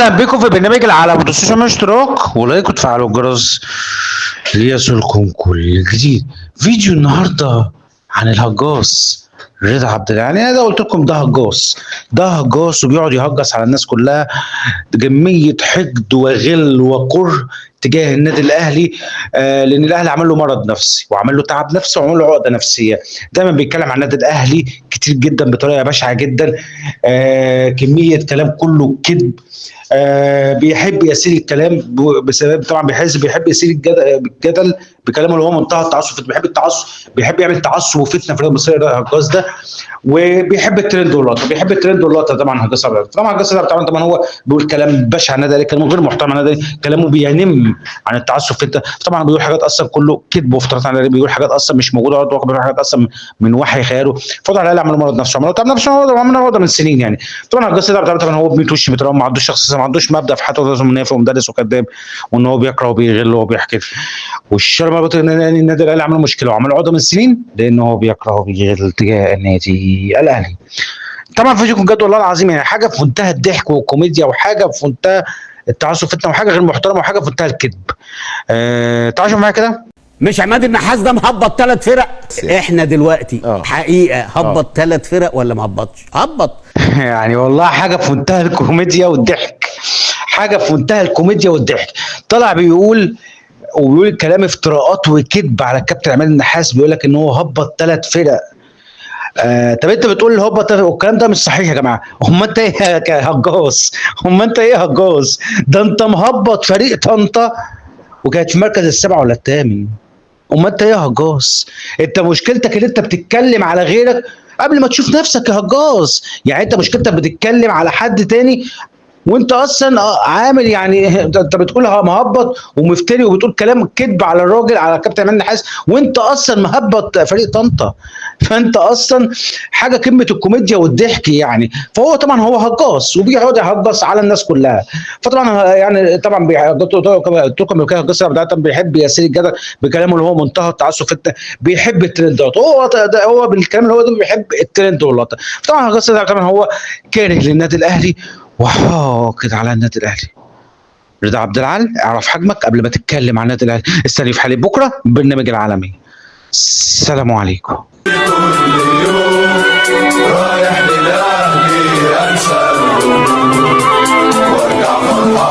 اهلا بكم في برنامج العالم، ما تنسوش تعملوا اشتراك ولايك وتفعلوا الجرس ليصلكم كل جديد. فيديو النهارده عن الهجاص رضا عبد العال. يعني انا قلت لكم ده هجاص، ده هجاص وبيقعد يهجص على الناس كلها كميه حقد وغل وكره تجاه النادي الاهلي. لان الاهلي عمل له مرض نفسي وعمل له تعب نفسي وعمل له عقده نفسيه. دايما بيتكلم عن النادي الاهلي كتير جدا بطريقه بشعه جدا. كميه كلام كله كذب. بيحب يسير الكلام بسبب طبعا بيحب يسير الجدل بكلامه اللي هو منتهى التعصب. بيحب التعصب، بيحب يعمل تعصب وفتنه في الرياضه المصريه. ده الهجاص ده، وبيحب الترند واللقطه، بيحب الترند واللقطه. طبعا هجاص طبعا هجاص طبعا هو بيقول كلام بشع عن النادي، كلامه غير محترم عن النادي، كلامه بينم عن التعصب فتنه. طبعا بيقول حاجات اصلا كله كذب وافتراءات عن النادي، بيقول حاجات اصلا مش موجوده على الواقع، بيقول حاجات اصلا من وحي خياله. فضل على عمل مرض نفسه، عمل تعب نفسه، عمل مرض من سنين يعني. طبعا هجاص طبعا هو ب 100 وش بتراوم، ما عندوش شخص، ما عندوش مبدا في حياته لازم منافق ومدرس وكذاب، وان هو بيكره وبيغل وبيحكي. والشرب النادي الاهلي عمل مشكله وعمل عقده من سنين لان هو بيكره وبيغل تجاه النادي الاهلي. طبعا فيديوكم بجد والله العظيم يعني حاجه في منتهى الضحك والكوميديا، وحاجه في منتهى التعصب فتنه، وحاجه غير محترمه، وحاجه في منتهى الكذب. تعالوا معايا كده. مش عماد النحاس ده مهبط 3 فرق؟ احنا دلوقتي حقيقه هبط 3 فرق ولا ما هبطش؟ هبط. يعني والله حاجه في منتهى الكوميديا والضحك، حاجه في منتهى الكوميديا والضحك. طلع بيقول وبيقول كلام افتراءات وكذب على الكابتن عماد النحاس، بيقول لك ان هو هبط 3 فرق. طب انت بتقول هبط والكلام ده مش صحيح يا جماعه. هم انت ايه يا هجاص؟ هم انت ايه يا هجاص؟ ده انت مهبط فريق طنطا وكانت في المركز السابع ولا الثامن. امال انت ايه يا هجاص؟ انت مشكلتك ان انت بتتكلم على غيرك قبل ما تشوف نفسك يا هجاص. يعني انت مشكلتك بتتكلم على حد تاني وانت اصلا عامل يعني انت بتقول مهبط ومفتري وبتقول كلام كذب على الراجل، على كابتن عماد النحاس، وانت اصلا مهبط فريق طنطا. فانت اصلا حاجه قمه الكوميديا والضحك يعني. فهو طبعا هو هجاص وبيقعد يهجص على الناس كلها. فطبعا يعني طبعا قلت لكم هجاص بيحب يسير الجدل بكلامه اللي هو منتهى التعصب فتنه، بيحب الترندات. هو بالكلام اللي هو ده بيحب الترند واللقطه. طبعا هجاص طبعا هو كاره للنادي الاهلي وحاقد على النادي الاهلي. رضا عبد العال اعرف حجمك قبل ما تتكلم عن النادي الاهلي. استني في حلقه بكره برنامج العالمي. السلام عليكم. كل يوم رايح للاهلي انسى وارجع فرحان.